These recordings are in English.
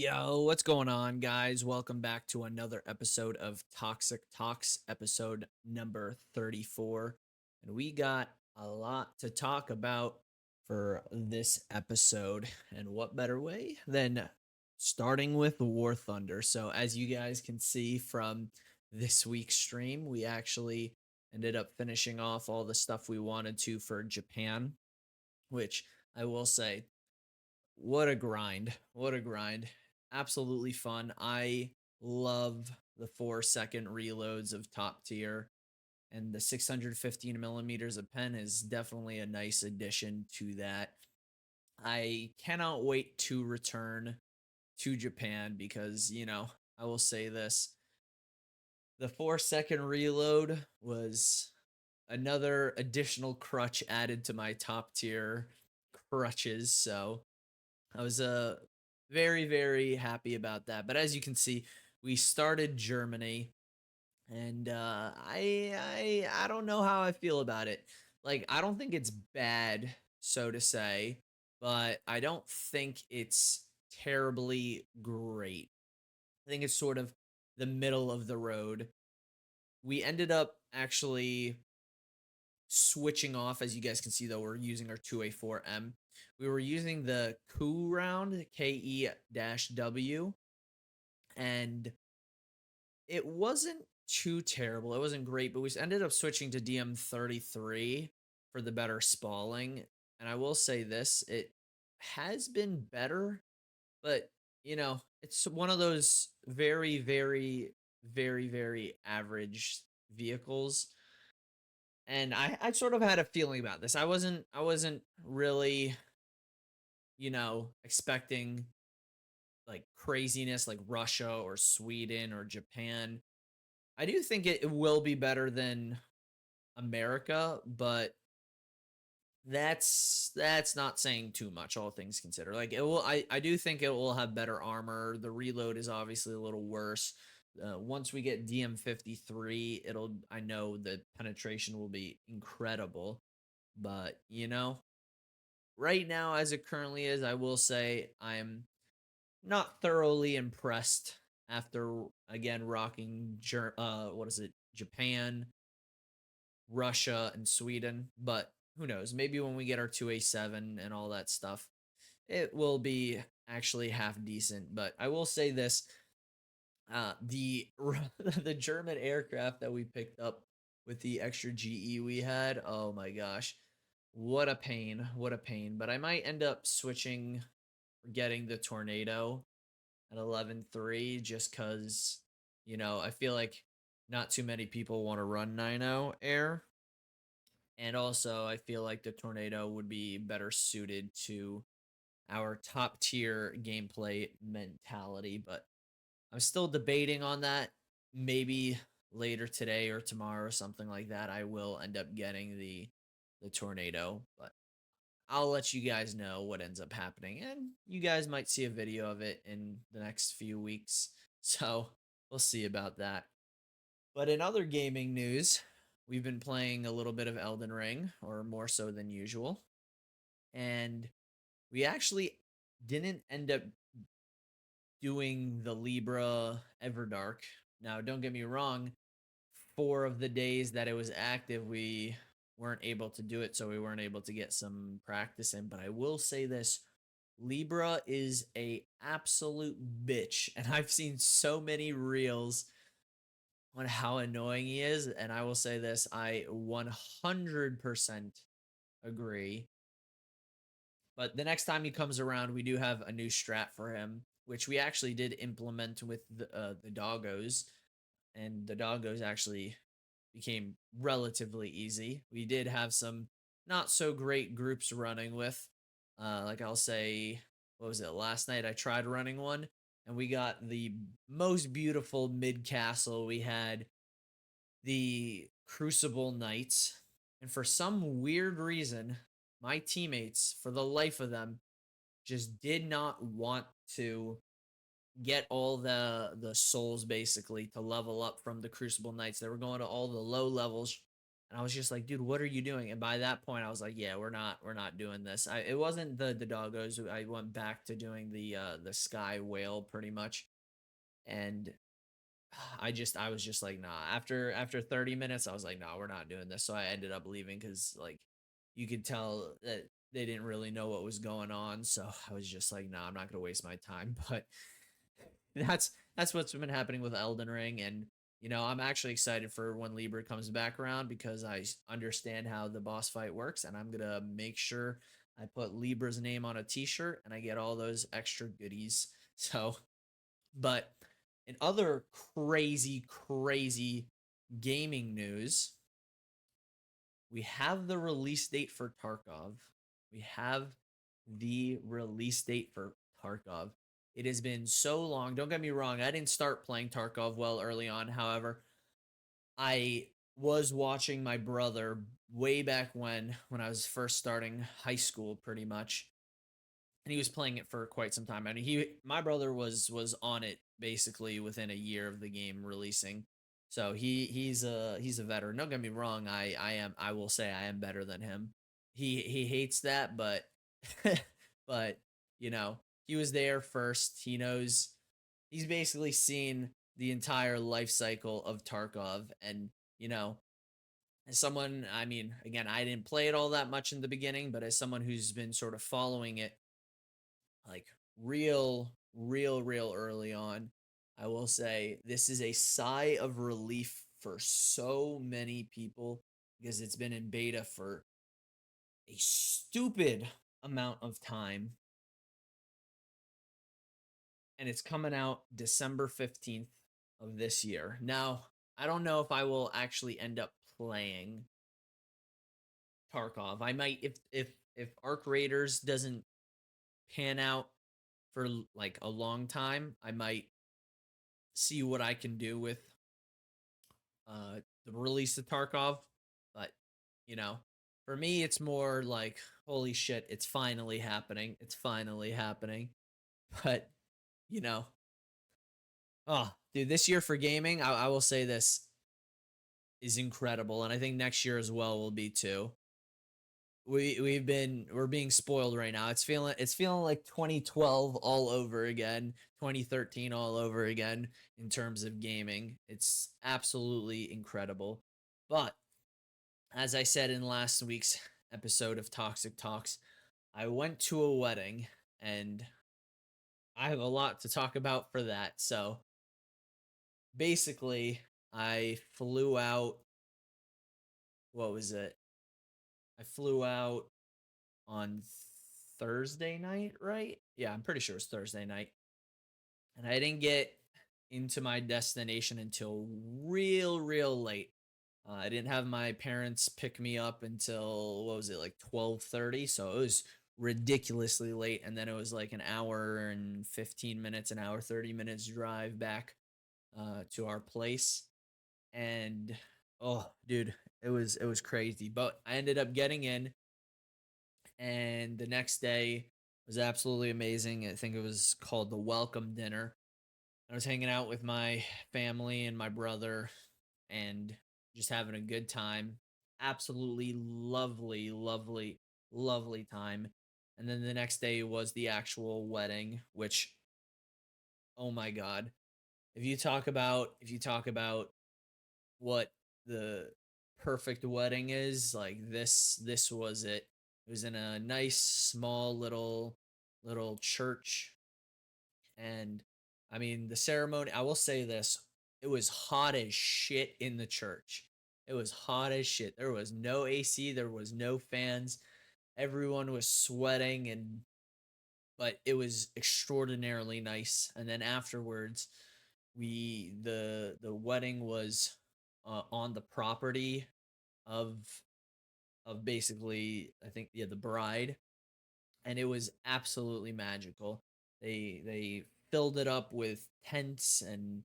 Yo, what's going on, guys? Welcome back to another episode of Toxic Talks, episode number 34. And we got a lot to talk about for this episode. And what better way than starting with War Thunder? So, as you guys can see from this week's stream, we actually ended up finishing off all the stuff we wanted to for Japan, which I will say what a grind. What a grind. Absolutely fun. I love the 4 second reloads of top tier. And the 615 millimeters of pen is definitely a nice addition to that. I cannot wait to return to Japan because, I will say this the 4 second reload was another additional crutch added to my top tier crutches. So I was very very happy about that. But as you can see, we started Germany, and I don't know how I feel about it. Like I don't think it's bad, so to say, but I don't think it's terribly great. I think it's sort of the middle of the road. We ended up actually switching off. As you guys can see, though, we're using our 2A4M. We were using the Ku round, KE-W, and it wasn't too terrible. It wasn't great, but we ended up switching to DM33 for the better spalling. And I will say this, it has been better, but it's one of those very, very, very, very average vehicles. And I sort of had a feeling about this. I wasn't really, expecting like craziness like Russia or Sweden or Japan. I do think it will be better than America, but that's not saying too much, all things considered. Like it will I do think it will have better armor. The reload is obviously a little worse. Once we get DM53, I know the penetration will be incredible. But right now as it currently is, I will say I'm not thoroughly impressed after again rocking what is it, Japan, Russia, and Sweden. But who knows? Maybe when we get our 2A7 and all that stuff, it will be actually half decent. But I will say this: the the German aircraft that we picked up with the extra GE we had. Oh my gosh, what a pain! What a pain! But I might end up switching, getting the Tornado at 11.3 just because, I feel like not too many people want to run 9.0 air. And also, I feel like the Tornado would be better suited to our top tier gameplay mentality. But I'm still debating on that. Maybe later today or tomorrow or something like that, I will end up getting the Tornado. But I'll let you guys know what ends up happening, and you guys might see a video of it in the next few weeks. So we'll see about that. But in other gaming news, we've been playing a little bit of Elden Ring, or more so than usual, and we actually didn't end up doing the Libra Everdark. Now, don't get me wrong, 4 of the days that it was active, we weren't able to do it, so we weren't able to get some practice in. But I will say this: Libra is a absolute bitch, and I've seen so many reels on how annoying he is. And I will say this: I 100% agree. But the next time he comes around, we do have a new strat for him, which we actually did implement with the doggos, and the doggos actually became relatively easy. We did have some not so great groups running with. Like I'll say, what was it? Last night I tried running one, and we got the most beautiful mid castle. We had the Crucible Knights, and for some weird reason, my teammates, for the life of them, just did not want to get all the souls basically to level up from the Crucible Knights. They were going to all the low levels And I was just like, dude, what are you doing? And by that point, I was like, yeah, we're not doing this. It wasn't the doggos. I went back to doing the sky whale pretty much. And I was just like, nah. After 30 minutes, I was like, nah, we're not doing this. So I ended up leaving because like you could tell that they didn't really know what was going on. So I was just like, nah, I'm not gonna waste my time. But that's what's been happening with Elden Ring, and I'm actually excited for when Libra comes back around because understand how the boss fight works, and I'm gonna make sure I put Libra's name on a T-shirt and I get all those extra goodies. So, but in other crazy, crazy gaming news, we have the release date for Tarkov. We have the release date for Tarkov. It has been so long. Don't get me wrong, I didn't start playing Tarkov well early on. However, I was watching my brother way back when I was first starting high school pretty much, and he was playing it for quite some time. I mean, my brother was on it basically within a year of the game releasing. So he's a veteran. Don't get me wrong, I will say I am better than him. He hates that, but but you know, he was there first. He knows he's basically seen the entire life cycle of Tarkov, and you know, as someone, I mean, again, I didn't play it all that much in the beginning, but as someone who's been sort of following it like real early on, I will say this is a sigh of relief for so many people because it's been in beta for a stupid amount of time, and it's coming out December 15th of this year. Now, I don't know if I will actually end up playing Tarkov. I might, if Arc Raiders doesn't pan out for like a long time, I might see what I can do with the release of Tarkov. But you know, for me, it's more like holy shit, it's finally happening. It's finally happening. But you know, oh dude, this year for gaming, I will say this is incredible, and I think next year as well will be too. We're being spoiled right now. It's feeling like 2012 all over again, 2013 all over again in terms of gaming. It's absolutely incredible. But as I said in last week's episode of Toxic Talks, I went to a wedding and I have a lot to talk about for that. So basically, I flew out, what was it? I flew out on Thursday night, right? Yeah, I'm pretty sure it was Thursday night. And I didn't get into my destination until real late. I didn't have my parents pick me up until what was it, like 12:30, so it was ridiculously late, and then it was like an hour and 15 minutes, an hour 30 minutes drive back to our place. And oh dude, it was crazy. But I ended up getting in, and the next day was absolutely amazing. I think it was called the welcome dinner. I was hanging out with my family and my brother and just having a good time. Absolutely lovely time. And then the next day was the actual wedding, which oh my god. If you talk about what the perfect wedding is, like this was it. It was in a nice small little church, and I mean the ceremony, I will say this, it was hot as shit in the church. It was hot as shit. There was no AC, there was no fans. Everyone was sweating, and but it was extraordinarily nice. And then afterwards, the wedding was on the property of basically, I think, yeah, the bride, and it was absolutely magical. They filled it up with tents and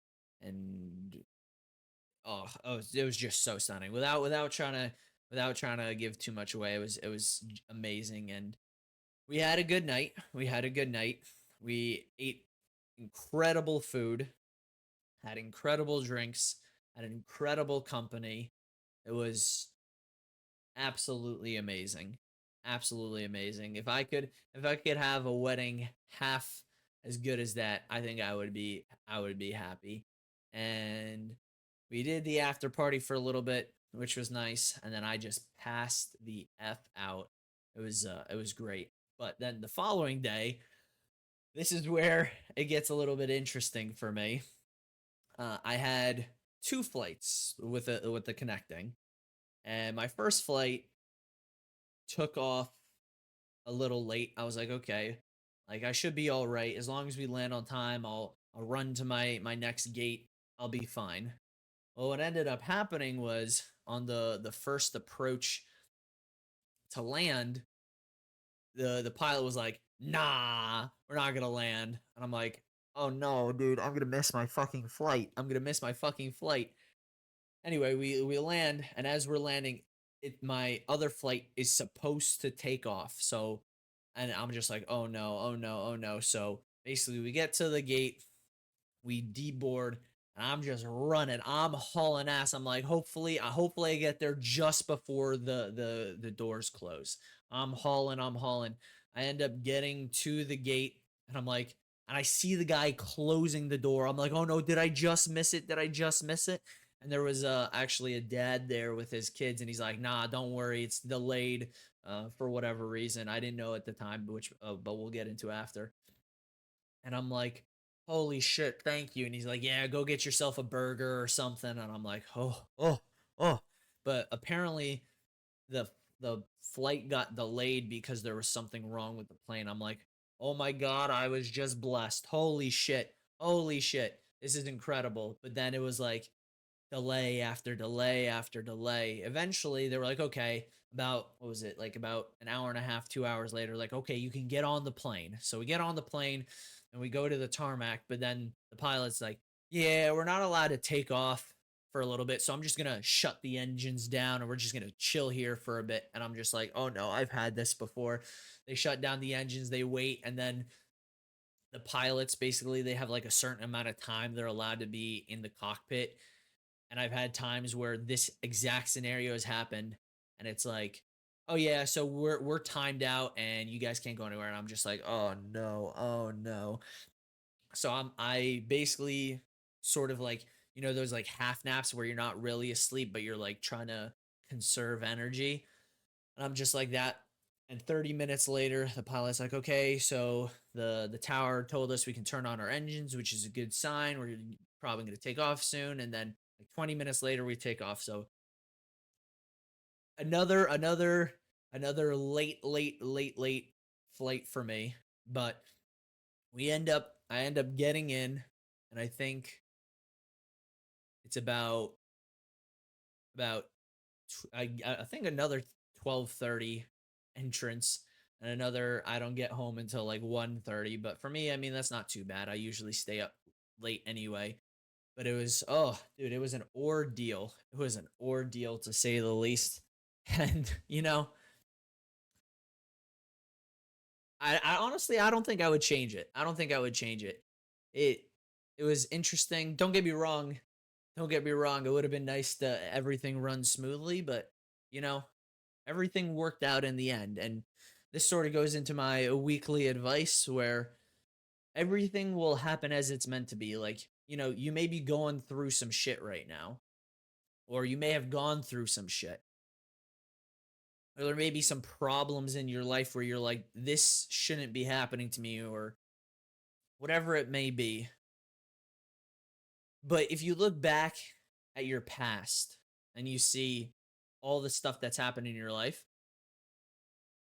it was just so stunning. Without trying to give too much away, it was amazing, and we had a good night. We had a good night. We ate incredible food, had incredible drinks, had an incredible company. It was Absolutely amazing. Absolutely amazing. If I could have a wedding half as good as that, I think I would be happy. And we did the after party for a little bit, which was nice, and then I just passed the F out. It was great. But then the following day, this is where it gets a little bit interesting for me. I had two flights with the connecting, and my first flight took off a little late. I was like, okay, like I should be all right as long as we land on time. I'll run to my next gate. I'll be fine. Well, what ended up happening was on the first approach to land, the pilot was like, "Nah, we're not gonna land," and I'm like, "Oh no, dude, I'm gonna miss my fucking flight. I'm gonna miss my fucking flight." Anyway, we land, and as we're landing, my other flight is supposed to take off. So, and I'm just like, oh no, oh no, oh no. So basically, we get to the gate, we deboard, and I'm just running. I'm hauling ass. I'm like, hopefully I get there just before the doors close. I'm hauling, I'm hauling. I end up getting to the gate, and I'm like, and I see the guy closing the door. I'm like, oh no, did I just miss it? Did I just miss it? And there was actually a dad there with his kids, and he's like, nah, don't worry, it's delayed for whatever reason. I didn't know at the time, but we'll get into after. And I'm like, holy shit, thank you. And he's like, yeah, go get yourself a burger or something. And I'm like, oh. But apparently the the flight got delayed because there was something wrong with the plane. I'm like, oh my god, I was just blessed. Holy shit. Holy shit. This is incredible. But then it was like delay after delay after delay. Eventually, they were like, okay, about what was it, like about an hour and a half, 2 hours later, like, okay, you can get on the plane. So we get on the plane and we go to the tarmac, but then the pilot's like, yeah, we're not allowed to take off for a little bit. So I'm just going to shut the engines down and we're just going to chill here for a bit. And I'm just like, oh no, I've had this before. They shut down the engines, they wait, and then the pilots basically they have like a certain amount of time they're allowed to be in the cockpit, and I've had times where this exact scenario has happened, and it's like, oh yeah, so we're timed out, and you guys can't go anywhere, and I'm just like, oh no, oh no. So I basically sort of like those like half naps where you're not really asleep, but you're like trying to conserve energy, and I'm just like that. And 30 minutes later, the pilot's like, okay, so the tower told us we can turn on our engines, which is a good sign. We're probably going to take off soon. And then like 20 minutes later, we take off. So another late flight for me. But I end up getting in, and I think it's about I think another 12:30 entrance, and another I don't get home until like 1:30. But for me, I mean that's not too bad. I usually stay up late anyway. But it was, oh dude, it was an ordeal. It was an ordeal to say the least. And I honestly I don't think I would change it. I don't think I would change it. It it was interesting. Don't get me wrong. Don't get me wrong. It would have been nice to everything run smoothly, but you know, everything worked out in the end. And this sort of goes into my weekly advice where everything will happen as it's meant to be. Like, you may be going through some shit right now, or you may have gone through some shit. Or there may be some problems in your life where you're like, this shouldn't be happening to me, or whatever it may be. But if you look back at your past and you see all the stuff that's happened in your life,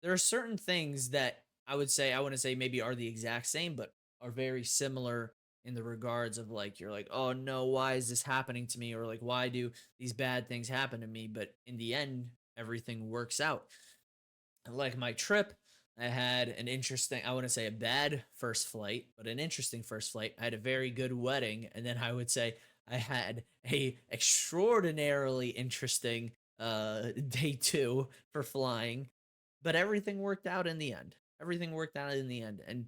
there are certain things that I wouldn't say maybe are the exact same, but are very similar in the regards of like, you're like, oh no, why is this happening to me? Or like, why do these bad things happen to me? But in the end, everything works out. Like my trip, I had an interesting, I wouldn't say a bad first flight, but an interesting first flight. I had a very good wedding, and then I would say I had a extraordinarily interesting day two for flying, but everything worked out in the end. Everything worked out in the end, and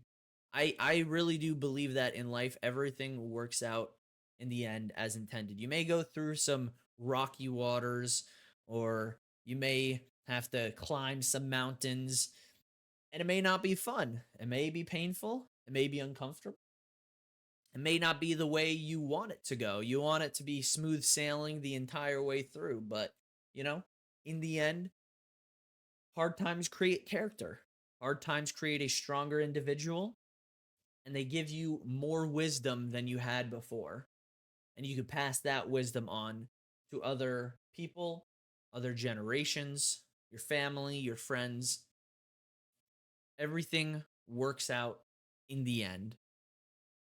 I really do believe that in life everything works out in the end as intended. You may go through some rocky waters, or you may have to climb some mountains, and it may not be fun. It may be painful. It may be uncomfortable. It may not be the way you want it to go. You want it to be smooth sailing the entire way through, but you know, in the end, hard times create character. Hard times create a stronger individual, and they give you more wisdom than you had before. And you can pass that wisdom on to other people, other generations, your family, your friends. Everything works out in the end.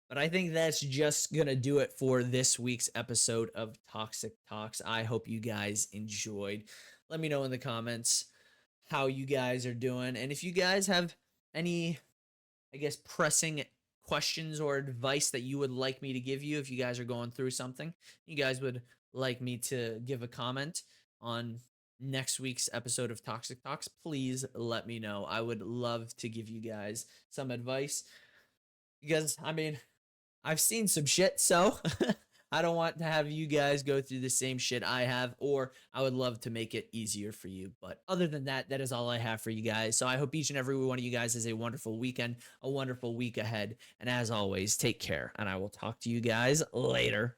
But I think that's just going to do it for this week's episode of Toxic Talks. I hope you guys enjoyed. Let me know in the comments how you guys are doing. And if you guys have any, I guess, pressing questions or advice that you would like me to give you, if you guys are going through something, you guys would like me to give a comment on next week's episode of Toxic Talks, please let me know. I would love to give you guys some advice because, I mean, I've seen some shit, so I don't want to have you guys go through the same shit I have, or I would love to make it easier for you. But other than that, that is all I have for you guys. So I hope each and every one of you guys has a wonderful weekend, a wonderful week ahead. And as always, take care, and I will talk to you guys later.